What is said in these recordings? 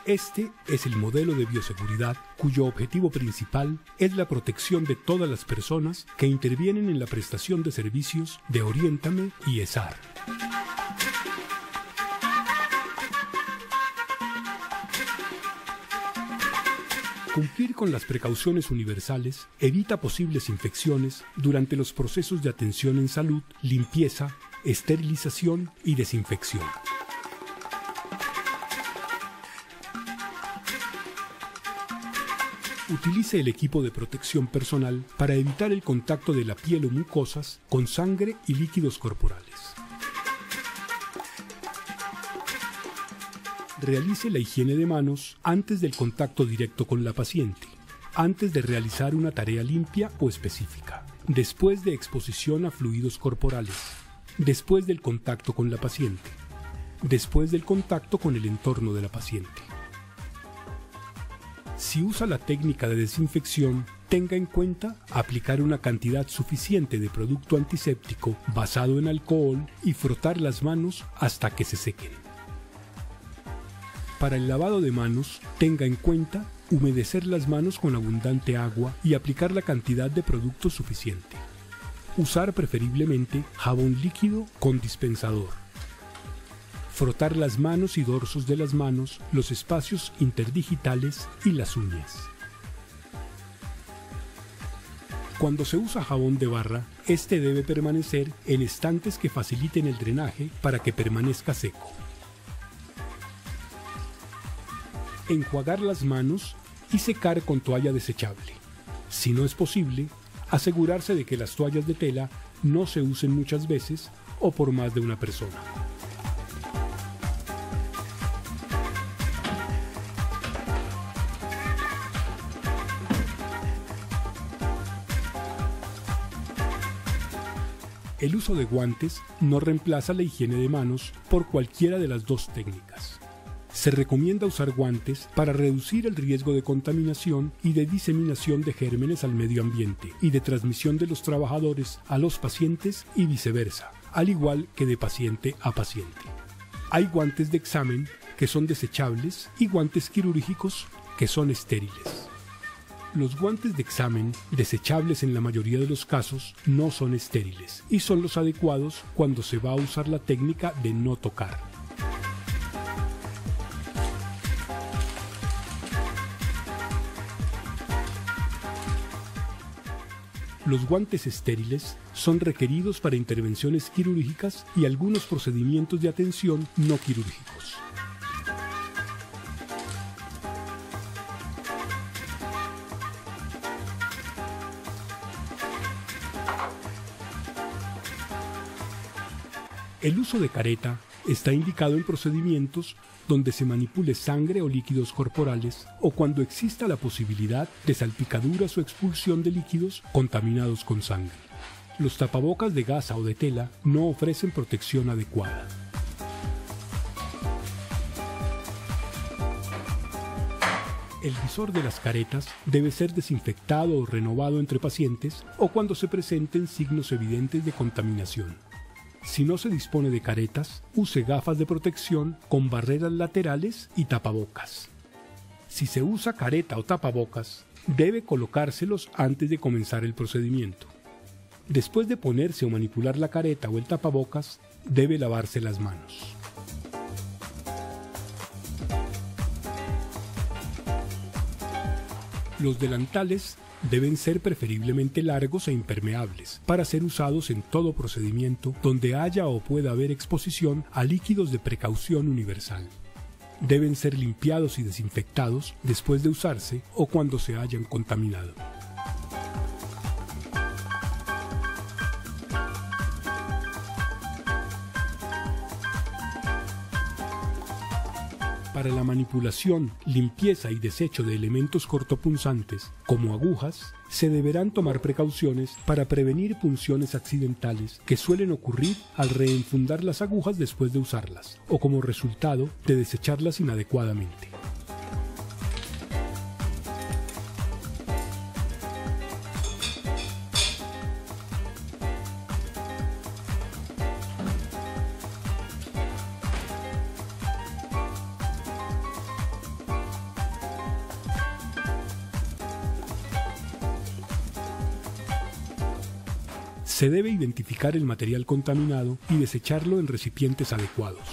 Este es el modelo de bioseguridad cuyo objetivo principal es la protección de todas las personas que intervienen en la prestación de servicios de Oriéntame y ESAR. Cumplir con las precauciones universales evita posibles infecciones durante los procesos de atención en salud, limpieza, esterilización y desinfección. Utilice el equipo de protección personal para evitar el contacto de la piel o mucosas con sangre y líquidos corporales. Realice la higiene de manos antes del contacto directo con la paciente, antes de realizar una tarea limpia o específica, después de exposición a fluidos corporales, después del contacto con la paciente, después del contacto con el entorno de la paciente. Si usa la técnica de desinfección, tenga en cuenta aplicar una cantidad suficiente de producto antiséptico basado en alcohol y frotar las manos hasta que se sequen. Para el lavado de manos, tenga en cuenta humedecer las manos con abundante agua y aplicar la cantidad de producto suficiente. Usar preferiblemente jabón líquido con dispensador. Frotar las manos y dorsos de las manos, los espacios interdigitales y las uñas. Cuando se usa jabón de barra, este debe permanecer en estantes que faciliten el drenaje para que permanezca seco. Enjuagar las manos y secar con toalla desechable. Si no es posible, asegurarse de que las toallas de tela no se usen muchas veces o por más de una persona. El uso de guantes no reemplaza la higiene de manos por cualquiera de las dos técnicas. Se recomienda usar guantes para reducir el riesgo de contaminación y de diseminación de gérmenes al medio ambiente y de transmisión de los trabajadores a los pacientes y viceversa, al igual que de paciente a paciente. Hay guantes de examen que son desechables y guantes quirúrgicos que son estériles. Los guantes de examen, desechables en la mayoría de los casos, no son estériles y son los adecuados cuando se va a usar la técnica de no tocar. Los guantes estériles son requeridos para intervenciones quirúrgicas y algunos procedimientos de atención no quirúrgicos. El uso de careta está indicado en procedimientos donde se manipule sangre o líquidos corporales o cuando exista la posibilidad de salpicaduras o expulsión de líquidos contaminados con sangre. Los tapabocas de gasa o de tela no ofrecen protección adecuada. El visor de las caretas debe ser desinfectado o renovado entre pacientes o cuando se presenten signos evidentes de contaminación. Si no se dispone de caretas, use gafas de protección con barreras laterales y tapabocas. Si se usa careta o tapabocas, debe colocárselos antes de comenzar el procedimiento. Después de ponerse o manipular la careta o el tapabocas, debe lavarse las manos. Los delantales deben ser preferiblemente largos e impermeables para ser usados en todo procedimiento donde haya o pueda haber exposición a líquidos de precaución universal. Deben ser limpiados y desinfectados después de usarse o cuando se hayan contaminado. Para la manipulación, limpieza y desecho de elementos cortopunzantes, como agujas, se deberán tomar precauciones para prevenir punciones accidentales que suelen ocurrir al reenfundar las agujas después de usarlas, o como resultado de desecharlas inadecuadamente. Se debe identificar el material contaminado y desecharlo en recipientes adecuados.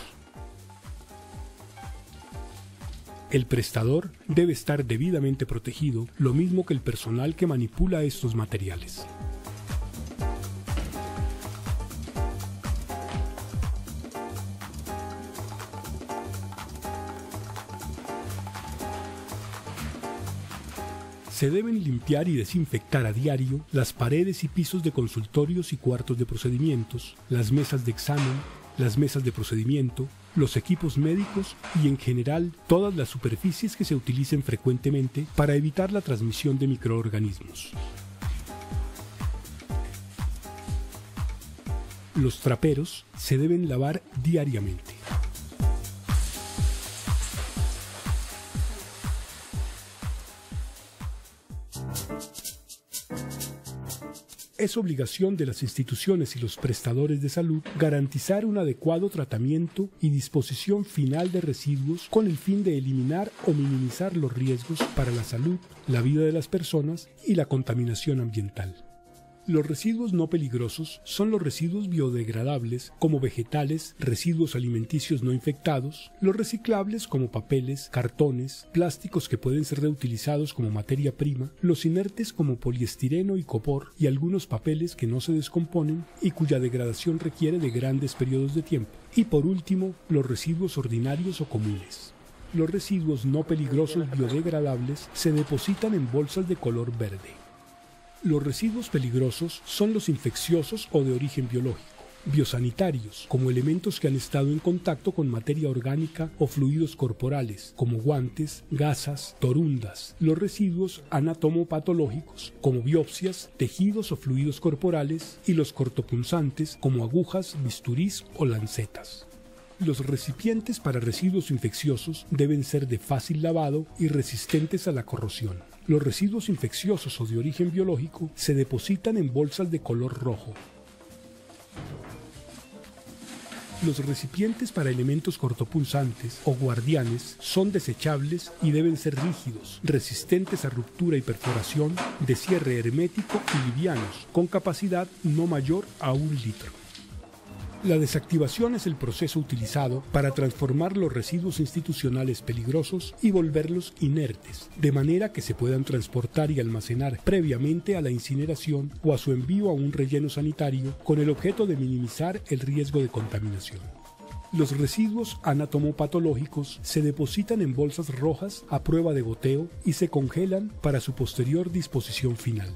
El prestador debe estar debidamente protegido, lo mismo que el personal que manipula estos materiales. Se deben limpiar y desinfectar a diario las paredes y pisos de consultorios y cuartos de procedimientos, las mesas de examen, las mesas de procedimiento, los equipos médicos y en general todas las superficies que se utilicen frecuentemente para evitar la transmisión de microorganismos. Los traperos se deben lavar diariamente. Es obligación de las instituciones y los prestadores de salud garantizar un adecuado tratamiento y disposición final de residuos con el fin de eliminar o minimizar los riesgos para la salud, la vida de las personas y la contaminación ambiental. Los residuos no peligrosos son los residuos biodegradables como vegetales, residuos alimenticios no infectados, los reciclables como papeles, cartones, plásticos que pueden ser reutilizados como materia prima, los inertes como poliestireno y copor y algunos papeles que no se descomponen y cuya degradación requiere de grandes periodos de tiempo. Y por último, los residuos ordinarios o comunes. Los residuos no peligrosos biodegradables se depositan en bolsas de color verde. Los residuos peligrosos son los infecciosos o de origen biológico, biosanitarios, como elementos que han estado en contacto con materia orgánica o fluidos corporales, como guantes, gasas, torundas, los residuos anatomopatológicos, como biopsias, tejidos o fluidos corporales, y los cortopunzantes, como agujas, bisturís o lancetas. Los recipientes para residuos infecciosos deben ser de fácil lavado y resistentes a la corrosión. Los residuos infecciosos o de origen biológico se depositan en bolsas de color rojo. Los recipientes para elementos cortopunzantes o guardianes son desechables y deben ser rígidos, resistentes a ruptura y perforación, de cierre hermético y livianos, con capacidad no mayor a 1 litro. La desactivación es el proceso utilizado para transformar los residuos institucionales peligrosos y volverlos inertes, de manera que se puedan transportar y almacenar previamente a la incineración o a su envío a un relleno sanitario con el objeto de minimizar el riesgo de contaminación. Los residuos anatomopatológicos se depositan en bolsas rojas a prueba de goteo y se congelan para su posterior disposición final.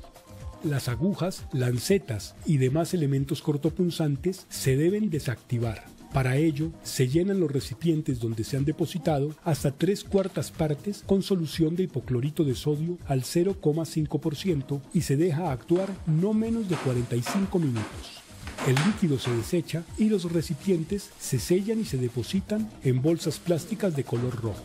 Las agujas, lancetas y demás elementos cortopunzantes se deben desactivar. Para ello, se llenan los recipientes donde se han depositado hasta 3/4 partes con solución de hipoclorito de sodio al 0,5% y se deja actuar no menos de 45 minutos. El líquido se desecha y los recipientes se sellan y se depositan en bolsas plásticas de color rojo.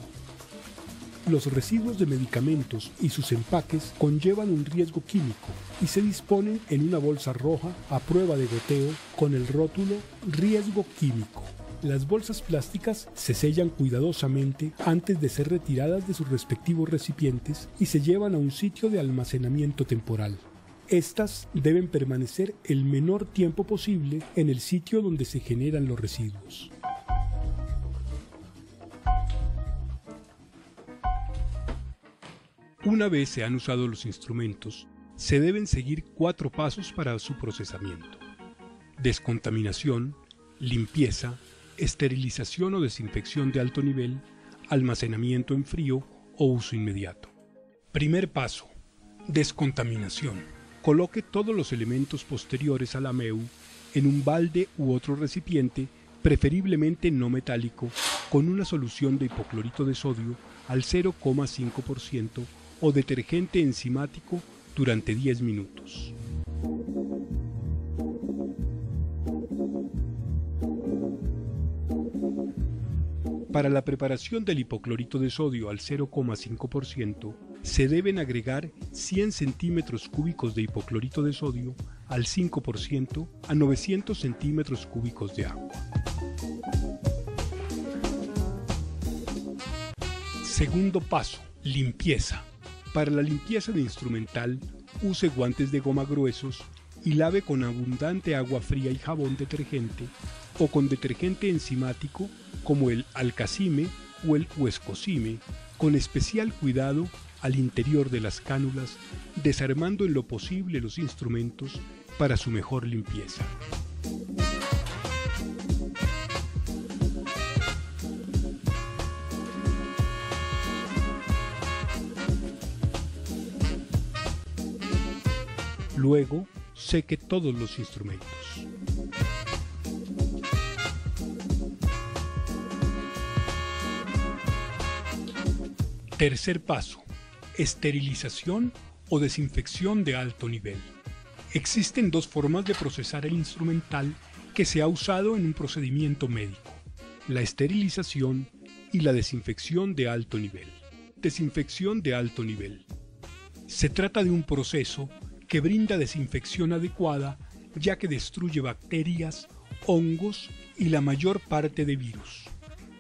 Los residuos de medicamentos y sus empaques conllevan un riesgo químico y se disponen en una bolsa roja a prueba de goteo con el rótulo Riesgo químico. Las bolsas plásticas se sellan cuidadosamente antes de ser retiradas de sus respectivos recipientes y se llevan a un sitio de almacenamiento temporal. Estas deben permanecer el menor tiempo posible en el sitio donde se generan los residuos. Una vez se han usado los instrumentos, se deben seguir 4 pasos para su procesamiento: descontaminación, limpieza, esterilización o desinfección de alto nivel, almacenamiento en frío o uso inmediato. Primer paso: descontaminación. Coloque todos los elementos posteriores a la MEU en un balde u otro recipiente, preferiblemente no metálico, con una solución de hipoclorito de sodio al 0,5% o detergente enzimático durante 10 minutos. Para la preparación del hipoclorito de sodio al 0,5%, se deben agregar 100 centímetros cúbicos de hipoclorito de sodio al 5% a 900 centímetros cúbicos de agua. Segundo paso: limpieza. Para la limpieza de instrumental, use guantes de goma gruesos y lave con abundante agua fría y jabón detergente o con detergente enzimático como el alcacime o el huescocime, con especial cuidado al interior de las cánulas, desarmando en lo posible los instrumentos para su mejor limpieza. Luego, seque todos los instrumentos. Tercer paso: esterilización o desinfección de alto nivel. Existen dos formas de procesar el instrumental que se ha usado en un procedimiento médico: la esterilización y la desinfección de alto nivel. Desinfección de alto nivel. Se trata de un proceso que brinda desinfección adecuada, ya que destruye bacterias, hongos y la mayor parte de virus.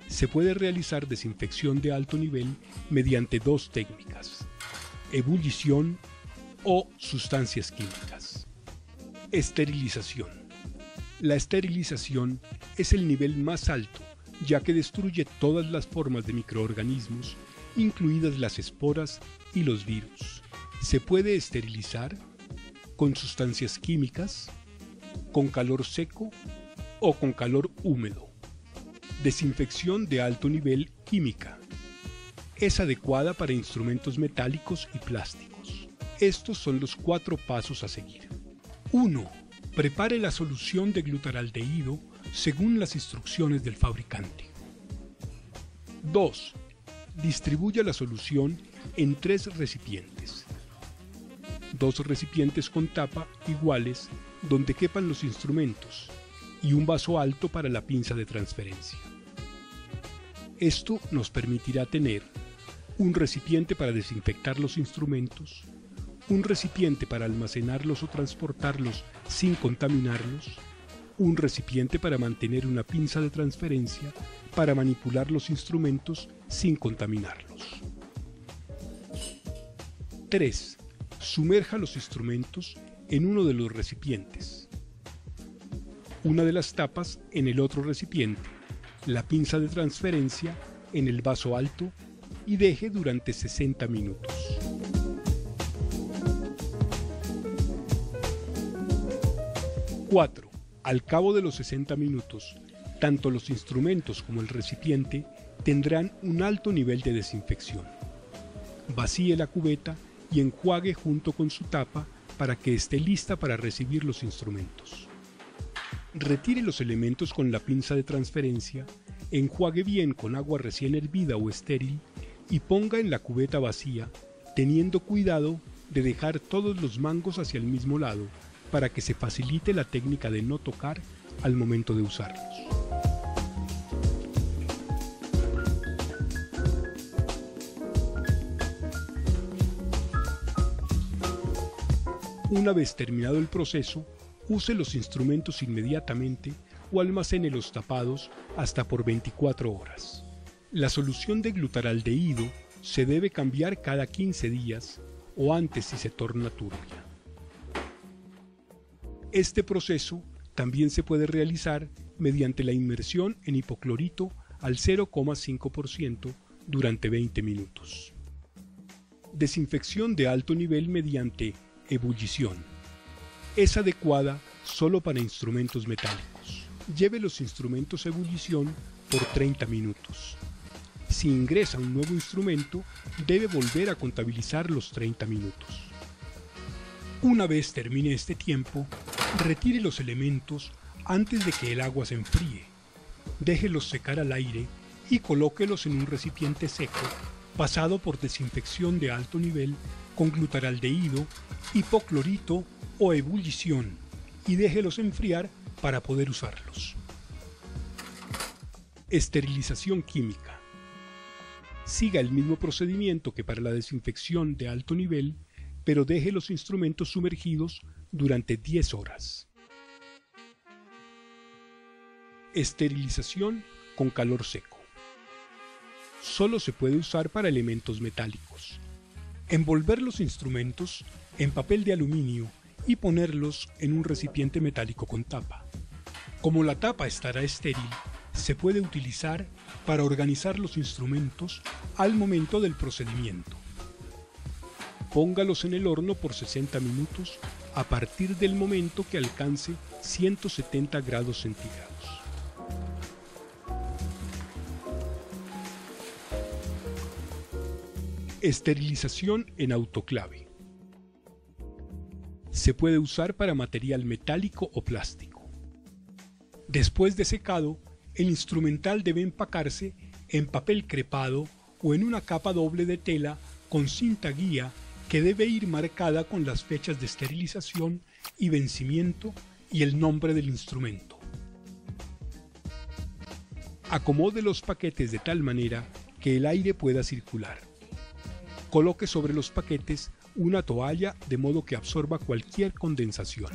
Se puede realizar desinfección de alto nivel mediante dos técnicas: ebullición o sustancias químicas. Esterilización. La esterilización es el nivel más alto, ya que destruye todas las formas de microorganismos, incluidas las esporas y los virus. Se puede esterilizar con sustancias químicas, con calor seco o con calor húmedo. Desinfección de alto nivel química. Es adecuada para instrumentos metálicos y plásticos. Estos son los 4 pasos a seguir. 1. Prepare la solución de glutaraldehído según las instrucciones del fabricante. 2. Distribuya la solución en 3 recipientes. 2 recipientes con tapa iguales donde quepan los instrumentos y un vaso alto para la pinza de transferencia. Esto nos permitirá tener un recipiente para desinfectar los instrumentos, un recipiente para almacenarlos o transportarlos sin contaminarlos, un recipiente para mantener una pinza de transferencia para manipular los instrumentos sin contaminarlos. 3. Sumerja los instrumentos en uno de los recipientes, una de las tapas en el otro recipiente, la pinza de transferencia en el vaso alto y deje durante 60 minutos. 4. Al cabo de los 60 minutos, tanto los instrumentos como el recipiente tendrán un alto nivel de desinfección. Vacíe la cubeta y enjuague junto con su tapa para que esté lista para recibir los instrumentos. Retire los elementos con la pinza de transferencia, enjuague bien con agua recién hervida o estéril y ponga en la cubeta vacía, teniendo cuidado de dejar todos los mangos hacia el mismo lado para que se facilite la técnica de no tocar al momento de usarlos. Una vez terminado el proceso, use los instrumentos inmediatamente o almacénelos tapados hasta por 24 horas. La solución de glutaraldehído se debe cambiar cada 15 días o antes si se torna turbia. Este proceso también se puede realizar mediante la inmersión en hipoclorito al 0,5% durante 20 minutos. Desinfección de alto nivel mediante ebullición. Es adecuada solo para instrumentos metálicos. Lleve los instrumentos a ebullición por 30 minutos. Si ingresa un nuevo instrumento, debe volver a contabilizar los 30 minutos. Una vez termine este tiempo, retire los elementos antes de que el agua se enfríe. Déjelos secar al aire y colóquelos en un recipiente seco, pasado por desinfección de alto nivel con glutaraldehído, hipoclorito o ebullición, y déjelos enfriar para poder usarlos. Esterilización química. Siga el mismo procedimiento que para la desinfección de alto nivel, pero deje los instrumentos sumergidos durante 10 horas. Esterilización con calor seco. Solo se puede usar para elementos metálicos. Envolver los instrumentos en papel de aluminio y ponerlos en un recipiente metálico con tapa. Como la tapa estará estéril, se puede utilizar para organizar los instrumentos al momento del procedimiento. Póngalos en el horno por 60 minutos a partir del momento que alcance 170 grados centígrados. Esterilización en autoclave. Se puede usar para material metálico o plástico. Después de secado, el instrumental debe empacarse en papel crepado o en una capa doble de tela con cinta guía que debe ir marcada con las fechas de esterilización y vencimiento y el nombre del instrumento. Acomode los paquetes de tal manera que el aire pueda circular. Coloque sobre los paquetes una toalla de modo que absorba cualquier condensación.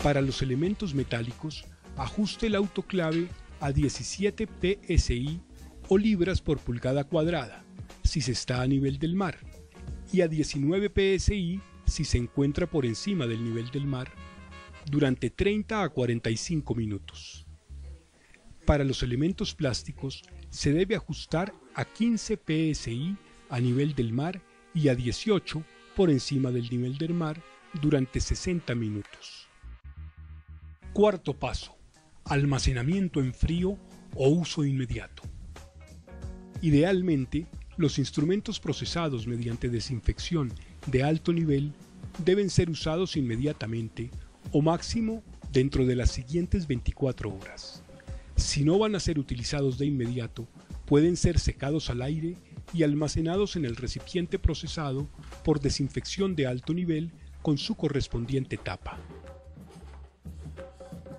Para los elementos metálicos, ajuste el autoclave a 17 psi o libras por pulgada cuadrada, si se está a nivel del mar, y a 19 psi si se encuentra por encima del nivel del mar, durante 30 a 45 minutos. Para los elementos plásticos, se debe ajustar a 15 psi a nivel del mar y a 18 por encima del nivel del mar durante 60 minutos. Cuarto paso: almacenamiento en frío o uso inmediato. Idealmente, los instrumentos procesados mediante desinfección de alto nivel deben ser usados inmediatamente o máximo dentro de las siguientes 24 horas. Si no van a ser utilizados de inmediato, pueden ser secados al aire y almacenados en el recipiente procesado por desinfección de alto nivel con su correspondiente tapa.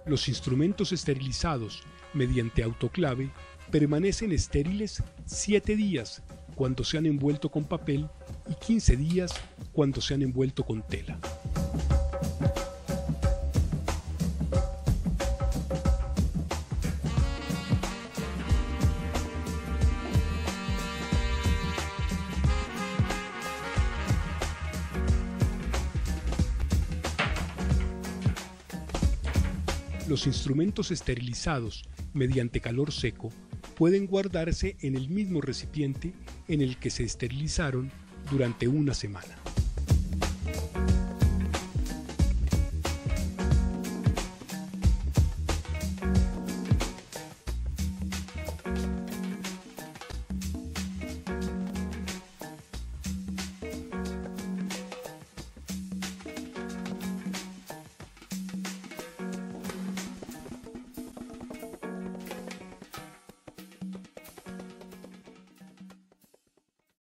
Los instrumentos esterilizados mediante autoclave permanecen estériles 7 días cuando se han envuelto con papel y 15 días cuando se han envuelto con tela. Los instrumentos esterilizados mediante calor seco pueden guardarse en el mismo recipiente en el que se esterilizaron durante una semana.